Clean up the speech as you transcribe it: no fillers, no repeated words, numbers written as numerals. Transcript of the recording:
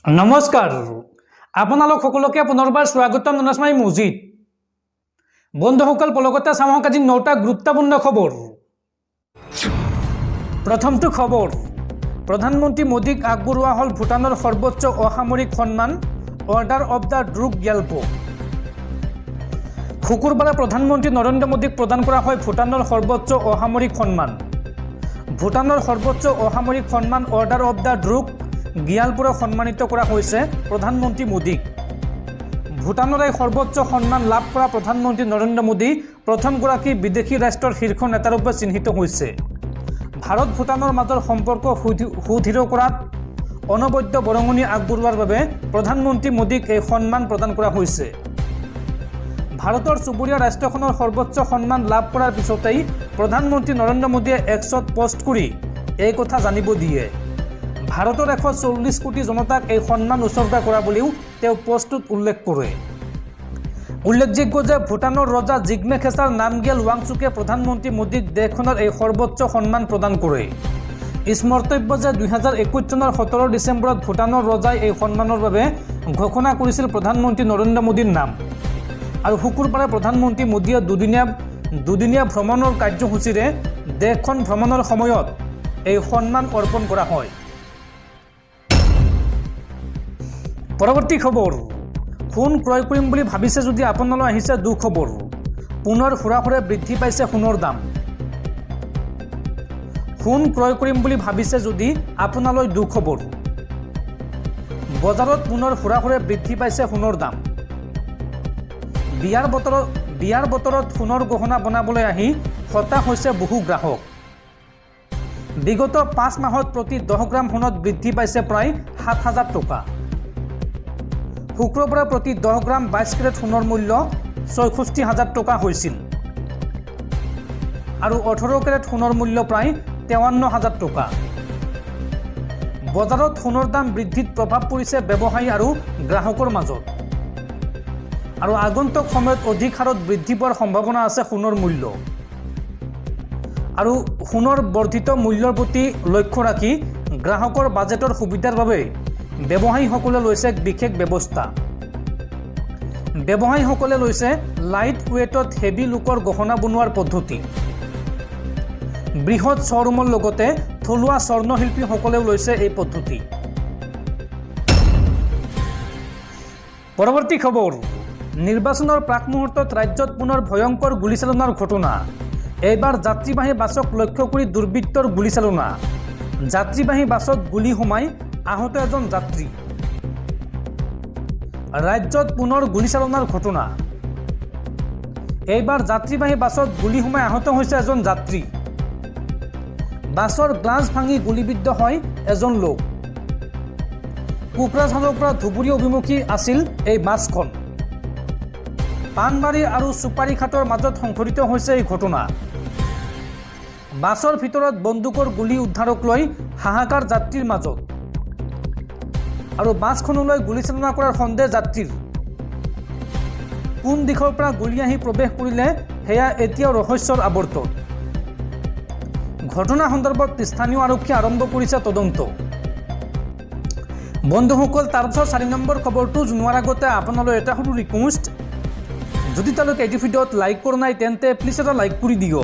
নমস্কাৰ আপোনালোক সকলোকে পুনৰবাৰ স্বাগতম জনাইছো মই মুজিদ বন্ধুসকল পলকতে চামক আজি 9টা গুৰুত্বপূৰ্ণ খবৰ প্ৰথমটো খবৰ প্ৰধানমন্ত্ৰী মোদীক আগবঢ়োৱা হল ভূটানৰ সৰ্বোচ্চ অসামৰিক সন্মান order of the Druk Gyalpo শুকুৰবাৰে প্ৰধানমন্ত্ৰী নৰেন্দ্ৰ মোদীক প্ৰদান কৰা হয় ভূটানৰ সৰ্বোচ্চ অসামৰিক সন্মান ভূটানৰ সৰ্বোচ্চ অসামৰিক সন্মান অৰ্ডাৰ অফ দা ড্ৰুক গ্যালপোৰে সন্মানিত কৰা হৈছে প্ৰধানমন্ত্ৰী মোদীক ভূটানৰ এই সৰ্বোচ্চ সন্মান লাভ কৰা প্ৰধানমন্ত্ৰী নৰেন্দ্ৰ মোদী প্ৰথমগৰাকী বিদেশী ৰাষ্ট্ৰৰ শীৰ্ষ নেতাৰূপে চিহ্নিত হৈছে ভাৰত ভূটানৰ মাজৰ সম্পৰ্ক সুদৃঢ় কৰাত অনবদ্য বৰঙণি আগবঢ়োৱাৰ বাবে প্ৰধানমন্ত্ৰী মোদীক এই সন্মান প্ৰদান কৰা হৈছে ভাৰতৰ চুবুৰীয়া ৰাষ্ট্ৰখনৰ সৰ্বোচ্চ সন্মান লাভ কৰাৰ পিছতেই প্ৰধানমন্ত্ৰী নৰেন্দ্ৰ মোদীয়ে এক্সত পোষ্ট কৰি এই কথা জানিব দিয়ে ভাৰতৰ 140 কোটি জনতাক এই সন্মান উৎসৰ্গা কৰা বুলিও তেওঁ পোষ্টত উল্লেখ কৰে উল্লেখযোগ্য যে ভূটানৰ ৰজা জিগমে খেছাৰ নামগেল ৱাংচুকে প্ৰধানমন্ত্ৰী মোদীক দেশখনৰ এই সৰ্বোচ্চ সন্মান প্ৰদান কৰে স্মৰ্তব্য যে 2021 চনৰ 17 ডিচেম্বৰত ভূটানৰ ৰজাই এই সন্মানৰ বাবে ঘোষণা কৰিছিল প্ৰধানমন্ত্ৰী নৰেন্দ্ৰ মোদীৰ নাম আৰু শুকুৰবাৰে প্ৰধানমন্ত্ৰী মোদীয়ে দুদিনীয়া ভ্ৰমণৰ কাৰ্যসূচীৰে দেশখন ভ্ৰমণৰ সময়ত এই সন্মান অৰ্পণ কৰা হয় পৰৱৰ্তী খবৰ সোণ ক্ৰয় কৰিম বুলি ভাবিছে যদি আপোনালৈ আহিছে দুখবৰ পুনৰ ফুৰাফুৰে বৃদ্ধি পাইছে সোণৰ দাম সোণ ক্ৰয় কৰিম বুলি ভাবিছে যদি আপোনালৈ দুখবৰ বজাৰত পুনৰ ফুৰাফুৰে বৃদ্ধি পাইছে সোণৰ দাম বিয়াৰ বতৰত সোণৰ গহনা বনাবলৈ আহি হতাশ হৈছে বহু গ্ৰাহক বিগত 5 মাহত প্ৰতি 10 গ্ৰাম সোণত বৃদ্ধি পাইছে প্ৰায় 7,000 টকা শুক্ৰবাৰে প্ৰতি 10 গ্ৰাম 22 কেৰেট সোণৰ মূল্য 64,000 টকা হৈছিল আৰু 18 কেৰেট সোণৰ মূল্য প্ৰায় 53,000 টকা বজাৰত সোণৰ দাম বৃদ্ধিত প্ৰভাৱ পৰিছে ব্যৱসায়ী আৰু গ্ৰাহকৰ মাজত আৰু আগন্তুক সময়ত অধিক হাৰত বৃদ্ধি পোৱাৰ সম্ভাৱনা আছে সোণৰ মূল্য আৰু সোণৰ বৰ্ধিত মূল্যৰ প্ৰতি লক্ষ্য ৰাখি গ্ৰাহকৰ বাজেটৰ সুবিধাৰ বাবে ব্যৱসায়ীসকলে লৈছে বিশেষ ব্যৱস্থা ব্যৱসায়ীসকলে লৈছে লাইট ৱেটত হেভি লুকৰ গহনা বনোৱাৰ পদ্ধতি বৃহৎ শ্বৰুমৰ লগতে থলুৱা স্বৰ্ণশিল্পীসকলেও লৈছে এই পদ্ধতি পৰৱৰ্তী খবৰ নিৰ্বাচনৰ প্ৰাক মুহূৰ্তত ৰাজ্যত পুনৰ ভয়ংকৰ গুলীচালনাৰ ঘটনা এইবাৰ যাত্ৰীবাহী বাছক লক্ষ্য কৰি দুৰ্বৃত্তৰ গুলীচালনা যাত্ৰীবাহী বাছত গুলী সোমাই আহত এজন যাত্ৰী ৰাজ্যত পুনৰ গুলীচালনাৰ ঘটনা এইবাৰ যাত্ৰীবাহী বাছত গুলী সোমাই আহত হৈছে এজন যাত্ৰী বাছৰ গ্লাছ ভাঙি গুলীবিদ্ধ হয় এজন লোক কোকৰাঝাৰৰ পৰা ধুবুৰী অভিমুখী আছিল এই বাছখন পানবাৰী আৰু চুপাৰীঘাটৰ মাজত সংঘটিত হৈছে এই ঘটনা বাছৰ ভিতৰত বন্দুকৰ গুলী উদ্ধাৰক লৈ হাহাকাৰ যাত্ৰীৰ মাজত আৰু বাছখনলৈ গুলীচালনা কৰাৰ সন্দেহ যাত্ৰীৰ কোন দিশৰ পৰা গুলী আহি প্ৰৱেশ কৰিলে সেয়া এতিয়াও ৰহস্যৰ আৱৰ্তত ঘটনা সন্দৰ্ভত স্থানীয় আৰক্ষী আৰম্ভ কৰিছে তদন্ত বন্ধুসকল তাৰপিছত 4 নম্বৰ খবৰটো জনোৱাৰ আগতে আপোনালৈ এটা সৰু ৰিকুৱেষ্ট যদি তেওঁলোকে এইটো ভিডিঅ'ত লাইক কৰা নাই তেন্তে প্লিজ এটা লাইক কৰি দিয়ক